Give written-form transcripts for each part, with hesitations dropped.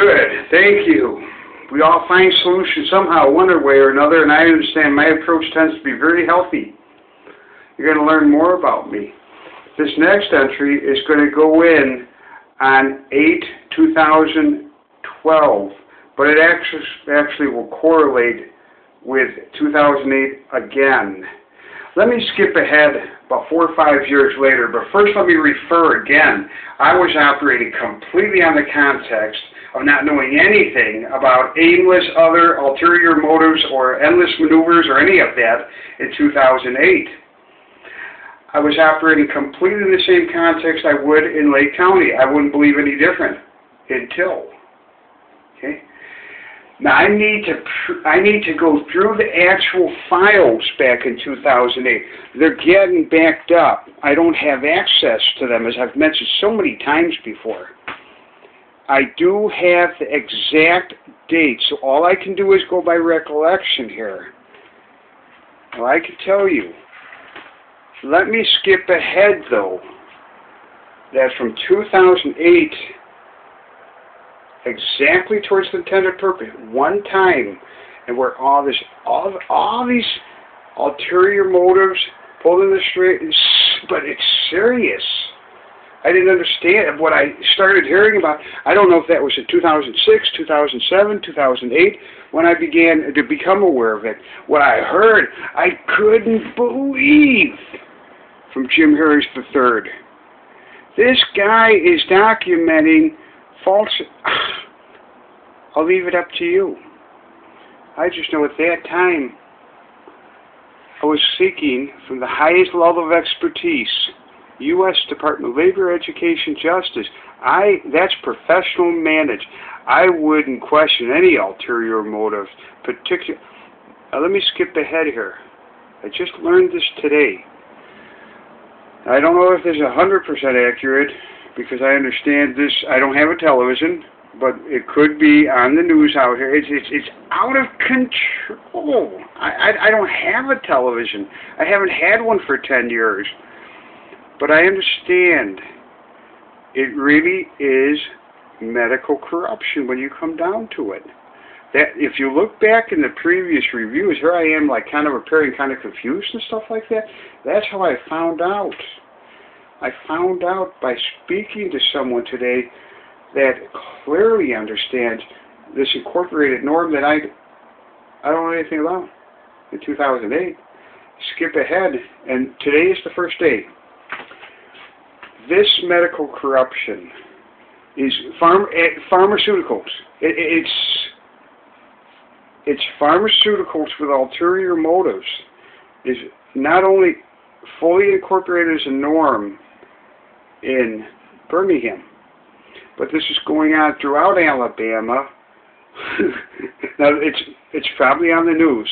Good, thank you. We all find solutions somehow, one way or another, and I understand my approach tends to be very healthy. You're going to learn more about me. This next entry is going to go in on 8/2012, but it actually will correlate with 2008 again. Let me skip ahead about 4 or 5 years later, but first let me refer again. I was operating completely on the context of not knowing anything about aimless other ulterior motives or endless maneuvers or any of that in 2008. I was operating completely in the same context I would in Lake County. I wouldn't believe any different until. Okay? Now I need to go through the actual files back in 2008. They're getting backed up. I don't have access to them, as I've mentioned so many times before. I do have the exact date, so all I can do is go by recollection here. Well, I can tell you. Let me skip ahead, though, that from 2008, exactly towards the intended purpose, one time, and where all these ulterior motives pulled in the straight, but it's serious. I didn't understand what I started hearing about. I don't know if that was in 2006, 2007, 2008, when I began to become aware of it. What I heard, I couldn't believe from Jim Harris III. This guy is documenting false... I'll leave it up to you. I just know at that time, I was seeking from the highest level of expertise, U.S. Department of Labor, Education, Justice. That's professional managed. I wouldn't question any ulterior motive. Let me skip ahead here. I just learned this today. I don't know if this is 100% accurate because I understand this. I don't have a television, but it could be on the news out here. It's out of control. I don't have a television. I haven't had one for 10 years. But I understand it really is medical corruption when you come down to it. That if you look back in the previous reviews, here I am like kind of appearing kind of confused and stuff like that. That's how I found out. I found out by speaking to someone today that clearly understands this incorporated norm that I don't know anything about in 2008. Skip ahead, and today is the first day. This medical corruption is pharmaceuticals. It's pharmaceuticals with ulterior motives. Is not only fully incorporated as a norm in Birmingham, but this is going on throughout Alabama. Now it's probably on the news.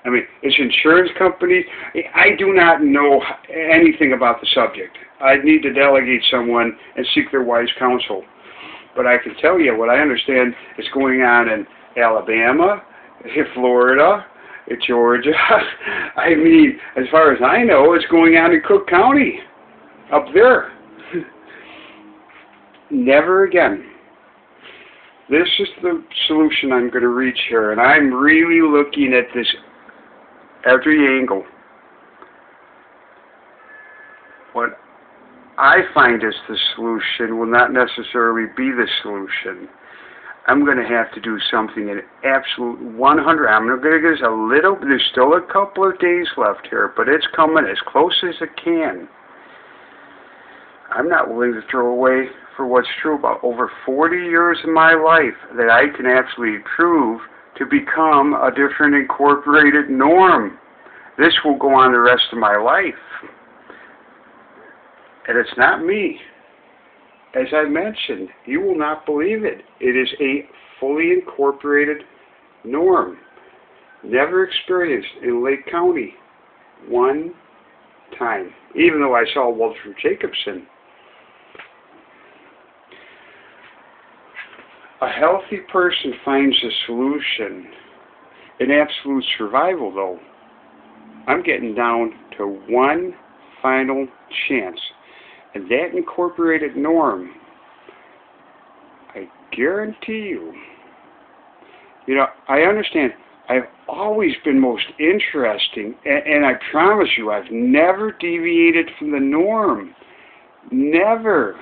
I mean, it's insurance companies. I do not know anything about the subject. I need to delegate someone and seek their wise counsel. But I can tell you what I understand is going on in Alabama, Florida, Georgia. I mean, as far as I know, it's going on in Cook County, up there. Never again. This is the solution I'm going to reach here, and I'm really looking at this every angle. What I find as the solution will not necessarily be the solution. I'm going to have to do something in absolute 100. I'm going to give us a little, there's still a couple of days left here, but it's coming as close as it can. I'm not willing to throw away for what's true about over 40 years of my life that I can actually prove to become a different incorporated norm. This will go on the rest of my life. And it's not me. As I mentioned, you will not believe it. It is a fully incorporated norm. Never experienced in Lake County. One time. Even though I saw Walter Jacobson. A healthy person finds a solution. In absolute survival, though, I'm getting down to one final chance. And that incorporated norm, I guarantee you. You know, I understand. I've always been most interesting, and I promise you, I've never deviated from the norm. Never.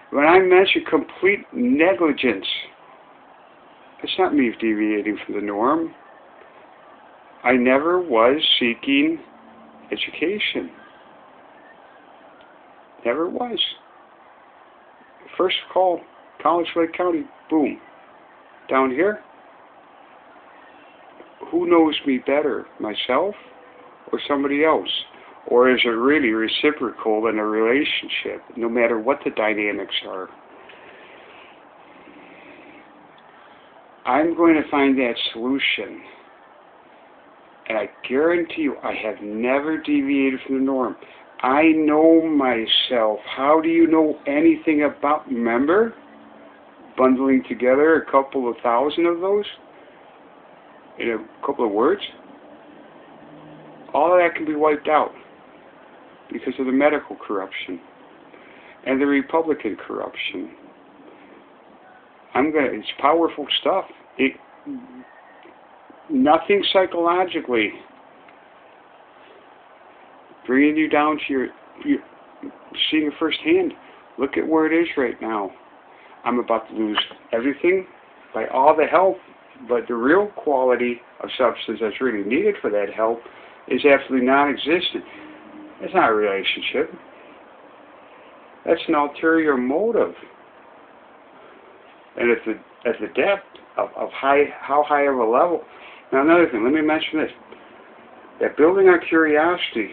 When I mention complete negligence, it's not me deviating from the norm. I never was seeking education. Never was. First call, College Lake County, boom. Down here, who knows me better, myself or somebody else? Or is it really reciprocal in a relationship, no matter what the dynamics are? I'm going to find that solution. And I guarantee you, I have never deviated from the norm. I know myself. How do you know anything about, remember? Bundling together a couple of thousand of those in a couple of words? All of that can be wiped out because of the medical corruption and the Republican corruption. It's powerful stuff. Nothing psychologically. Bringing you down to your seeing it firsthand. Look at where it is right now. I'm about to lose everything by all the help, but the real quality of substance that's really needed for that help is absolutely non-existent. It's not a relationship. That's an ulterior motive. And at the depth of how high of a level. Now another thing, let me mention this. That building on curiosity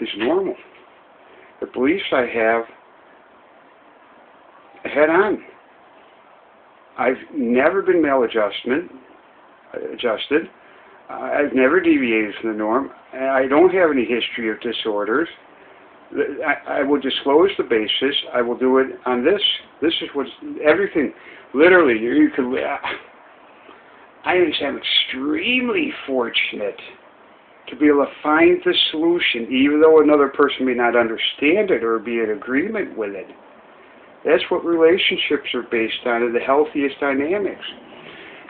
is normal. The beliefs I have, head on. I've never been maladjusted. I've never deviated from the norm. I don't have any history of disorders. I will disclose the basis. I will do it on this. This is what's everything. Literally, you could. I am extremely fortunate to be able to find the solution, even though another person may not understand it or be in agreement with it. That's what relationships are based on, in the healthiest dynamics.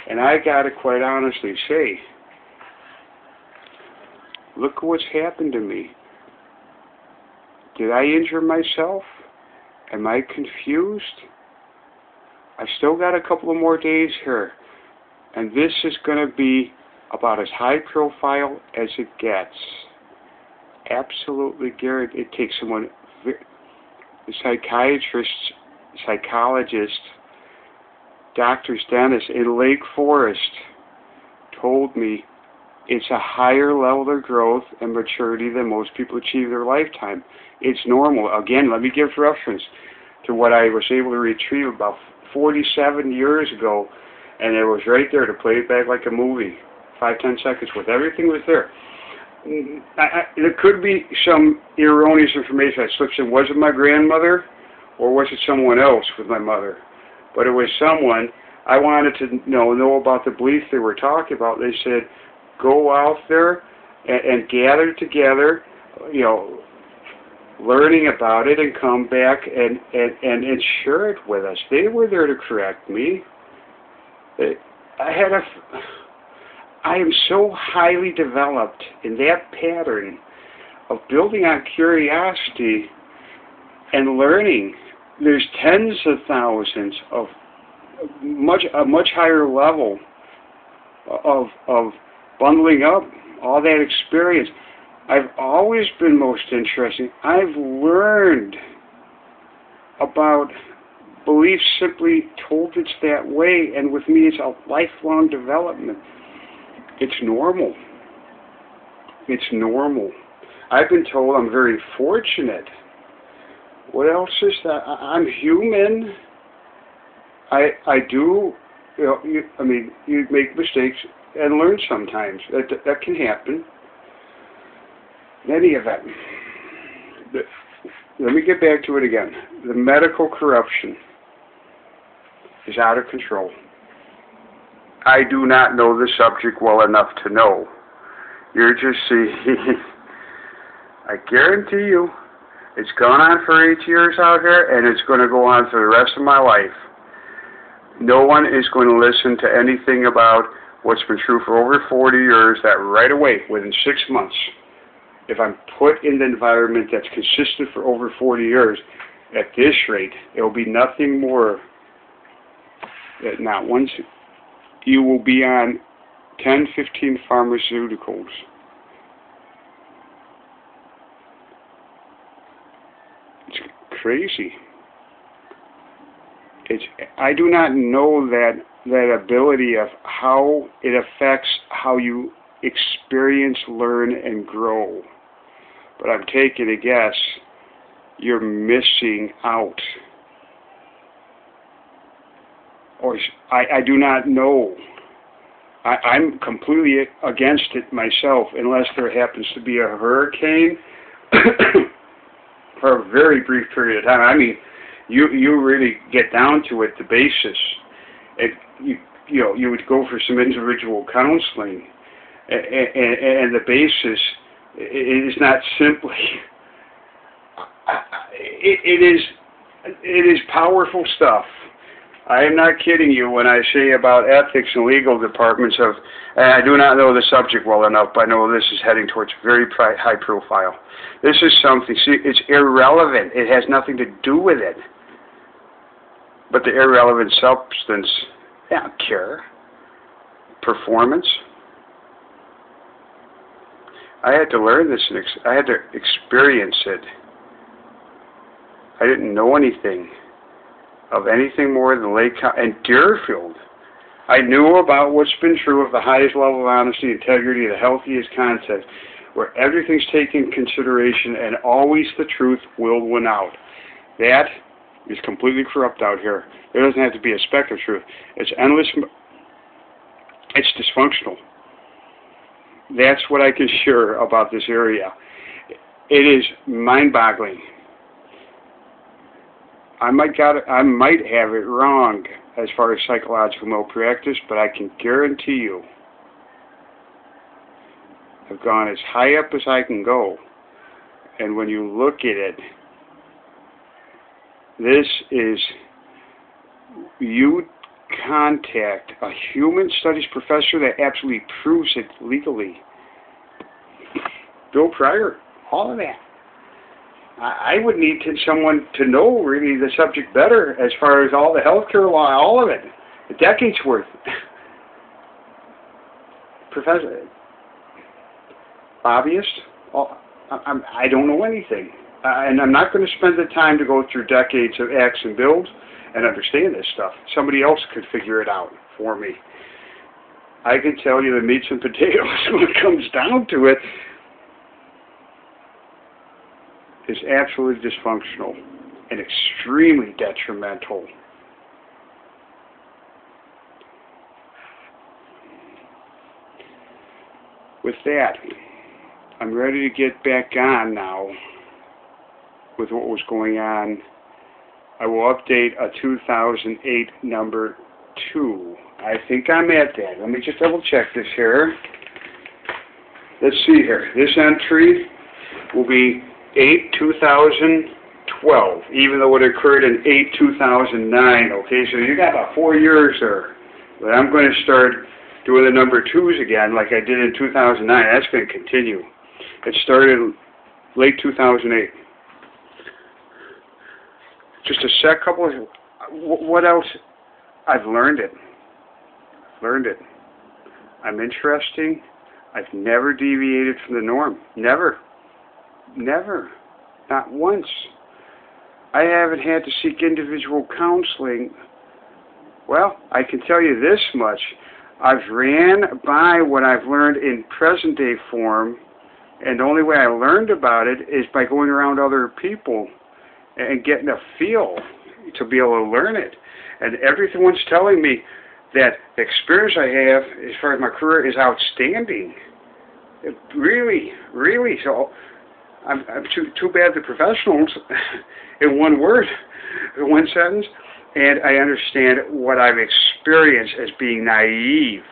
And I got to quite honestly say, look at what's happened to me. Did I injure myself? Am I confused? I still got a couple of more days here. And this is going to be about as high profile as it gets. Absolutely guaranteed. It takes someone, psychiatrists, psychologists, doctors, dentists in Lake Forest told me it's a higher level of growth and maturity than most people achieve in their lifetime. It's normal. Again, let me give reference to what I was able to retrieve about 47 years ago, and it was right there to play it back like a movie. 5-10 seconds worth. Everything was there. There could be some erroneous information I slipped in. Was it my grandmother, or was it someone else with my mother? But it was someone. I wanted to know about the belief they were talking about. They said, go out there and gather together, learning about it, and come back and share it with us. They were there to correct me. I am so highly developed in that pattern of building on curiosity and learning. There's tens of thousands of a much higher level of bundling up all that experience. I've always been most interested. I've learned about beliefs simply told it's that way, and with me it's a lifelong development. It's normal. It's normal. I've been told I'm very fortunate. What else is that? I'm human. I do, you make mistakes and learn sometimes. That can happen. In any event, let me get back to it again. The medical corruption is out of control. I do not know the subject well enough to know. You're just seeing, I guarantee you, It's gone on for 8 years out here, and it's going to go on for the rest of my life. No one is going to listen to anything about what's been true for over 40 years, that right away, within 6 months, if I'm put in the environment that's consistent for over 40 years, at this rate, it will be nothing more that not once you will be on 10, 15 pharmaceuticals. It's crazy. I do not know that ability of how it affects how you experience, learn, and grow. But I'm taking a guess, you're missing out. Or I do not know. I'm completely against it myself, unless there happens to be a hurricane for a very brief period of time. I mean, you really get down to it, the basis. You would go for some individual counseling, and the basis is not simply. It is powerful stuff. I am not kidding you when I say about ethics and legal departments of, and I do not know the subject well enough, but I know this is heading towards very high profile. This is something, see, it's irrelevant. It has nothing to do with it. But the irrelevant substance, I don't care. Performance. I had to learn this, and I had to experience it. I didn't know anything of anything more than Lake and Deerfield. I knew about what's been true of the highest level of honesty, integrity, the healthiest context, where everything's taken into consideration and always the truth will win out. That is completely corrupt out here. There doesn't have to be a speck of truth. It's endless. It's dysfunctional. That's what I can share about this area. It is mind-boggling. I might have it wrong as far as psychological malpractice, but I can guarantee you I've gone as high up as I can go. And when you look at it, this is, you contact a human studies professor that absolutely proves it legally. Bill Pryor, all of that. I would need someone to know really the subject better as far as all the healthcare law, all of it, a decade's worth. Professor, lobbyist, I don't know anything. And I'm not going to spend the time to go through decades of acts and bills and understand this stuff. Somebody else could figure it out for me. I can tell you the meats and potatoes when it comes down to it is absolutely dysfunctional and extremely detrimental. With that, I'm ready to get back on now with what was going on. I will update a 2008 number 2. I think I'm at that. Let me just double check this here. Let's see here. This entry will be 8/2012, even though it occurred in 8/2009. Okay, so you got about 4 years there. But I'm going to start doing the number 2s again like I did in 2009. That's going to continue. It started late 2008. Just a couple of, what else? I've learned it. I'm interesting. I've never deviated from the norm. Never. Not once. I haven't had to seek individual counseling. Well, I can tell you this much. I've ran by what I've learned in present day form, and the only way I learned about it is by going around other people and getting a feel to be able to learn it. And everyone's telling me that the experience I have as far as my career is outstanding. It really. So I'm too bad the professionals in one word, in one sentence, and I understand what I've experienced as being naive.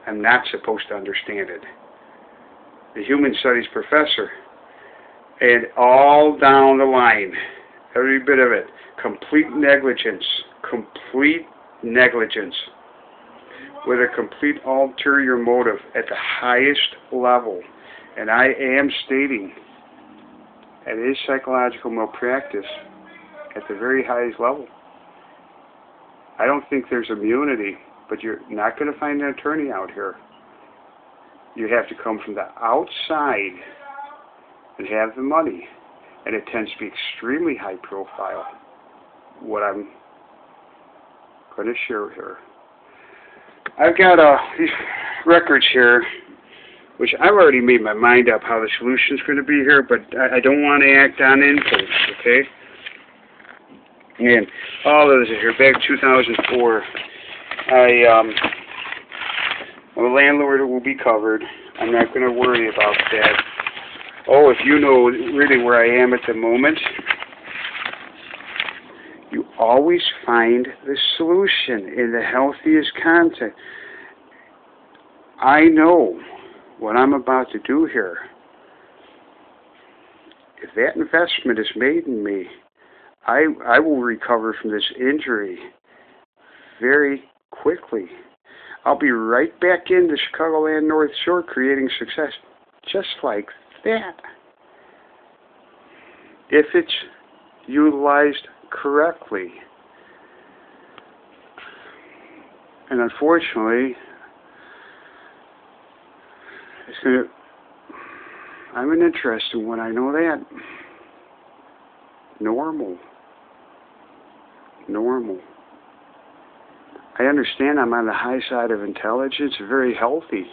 I'm not supposed to understand it. The human studies professor And all down the line, every bit of it, complete negligence, with a complete ulterior motive at the highest level. And I am stating it is psychological malpractice at the very highest level. I don't think there's immunity, but you're not going to find an attorney out here. You have to come from the outside and have the money, and it tends to be extremely high profile, what I'm going to share here. I've got these records here, which I've already made my mind up how the solution's going to be here, but I don't want to act on impulse, okay? And all of this is here. Back 2004, the landlord will be covered. I'm not going to worry about that. Oh, if you know really where I am at the moment, you always find the solution in the healthiest context. I know what I'm about to do here. If that investment is made in me, I will recover from this injury very quickly. I'll be right back in the Chicagoland North Shore creating success just like that. If it's utilized correctly. And unfortunately, I'm an interesting one, I know that. Normal. I understand I'm on the high side of intelligence, very healthy.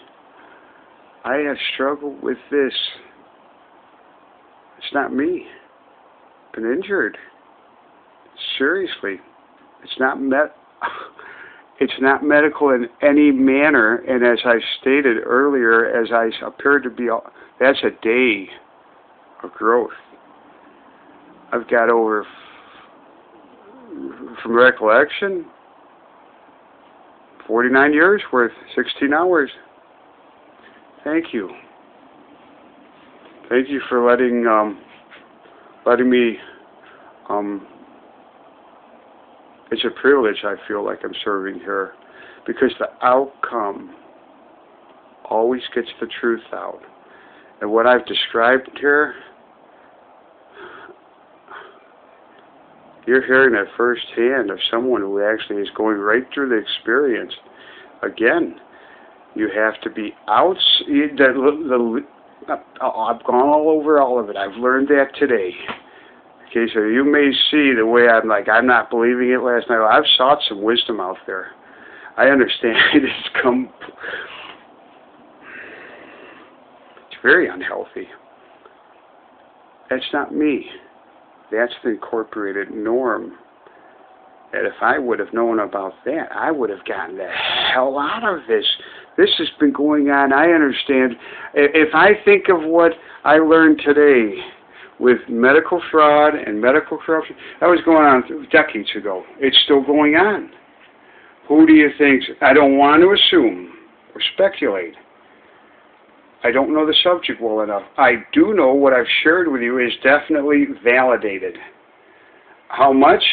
I have struggled with this. It's not me. Been injured. Seriously. It's not medical in any manner, and as I stated earlier, as I appeared to be, that's a day of growth. I've got over, from recollection, 49 years worth, 16 hours. Thank you. Thank you for letting me, it's a privilege I feel like I'm serving here, because the outcome always gets the truth out. And what I've described here, you're hearing it firsthand of someone who actually is going right through the experience. Again, you have to be out. I've gone all over all of it. I've learned that today. Okay, so you may see the way I'm not believing it last night. I've sought some wisdom out there. I understand it's very unhealthy. That's not me. That's the incorporated norm. And if I would have known about that, I would have gotten the hell out of this. This has been going on, I understand. If I think of what I learned today with medical fraud and medical corruption, that was going on decades ago. It's still going on. Who do you think? I don't want to assume or speculate. I don't know the subject well enough. I do know what I've shared with you is definitely validated. How much?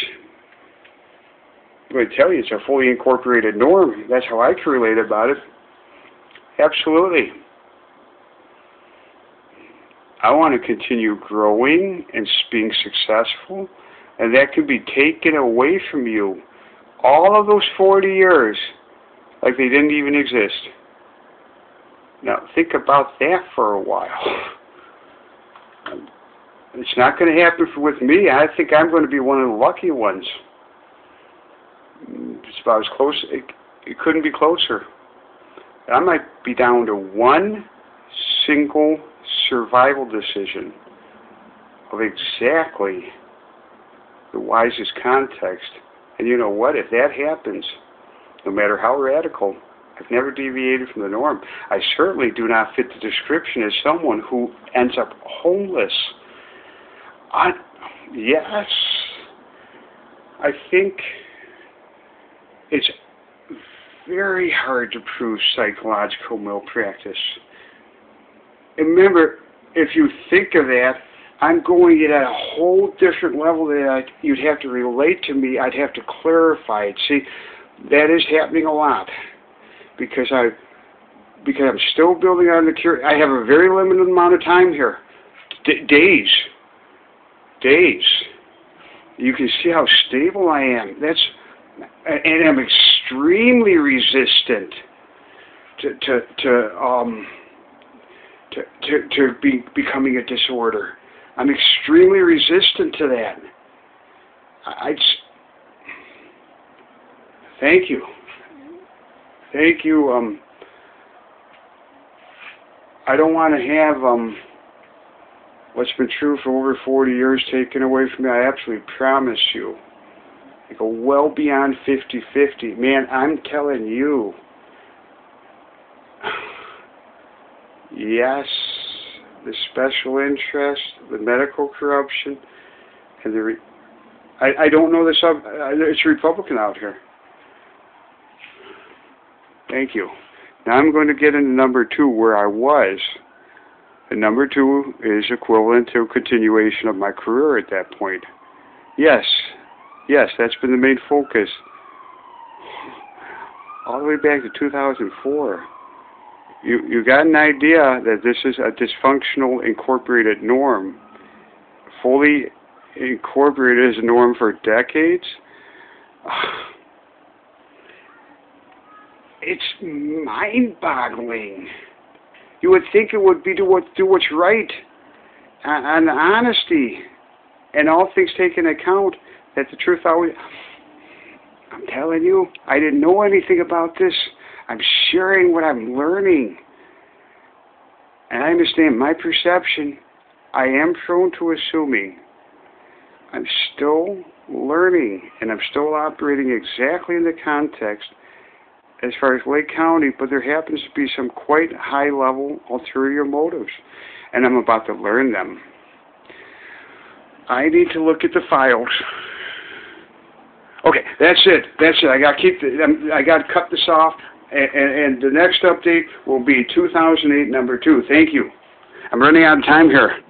I'm going to tell you, it's a fully incorporated norm. That's how I can relate about it. Absolutely. I want to continue growing and being successful, and that could be taken away from you. All of those 40 years, like they didn't even exist. Now, think about that for a while. It's not going to happen with me. I think I'm going to be one of the lucky ones. It's about as close. It couldn't be closer. I might be down to one single survival decision of exactly the wisest context. And you know what? If that happens, no matter how radical, I've never deviated from the norm. I certainly do not fit the description as someone who ends up homeless. Yes, I think it's very hard to prove psychological malpractice. And remember, if you think of that, I'm going it at a whole different level that you'd have to relate to me. I'd have to clarify it. See, that is happening a lot because I'm still building on the cure. I have a very limited amount of time here. Days. You can see how stable I am. And I'm extremely resistant to becoming a disorder. I'm extremely resistant to that. Thank you. I don't want to have what's been true for over 40 years taken away from me. I absolutely promise you. I go well beyond 50-50. Man, I'm telling you. Yes, the special interest, the medical corruption, and I don't know this. It's Republican out here. Thank you. Now I'm going to get into number 2 where I was. And number 2 is equivalent to a continuation of my career at that point. Yes, that's been the main focus. All the way back to 2004. You got an idea that this is a dysfunctional incorporated norm, fully incorporated as a norm for decades. It's mind-boggling. You would think it would be do what's right, and honesty, and all things taken into account. That the truth always. I'm telling you, I didn't know anything about this. I'm sharing what I'm learning. And I understand my perception. I am prone to assuming. I'm still learning, and I'm still operating exactly in the context as far as Lake County, but there happens to be some quite high-level ulterior motives, and I'm about to learn them. I need to look at the files. Okay, that's it. I got to cut this off. And the next update will be 2008 number 2. Thank you. I'm running out of time here.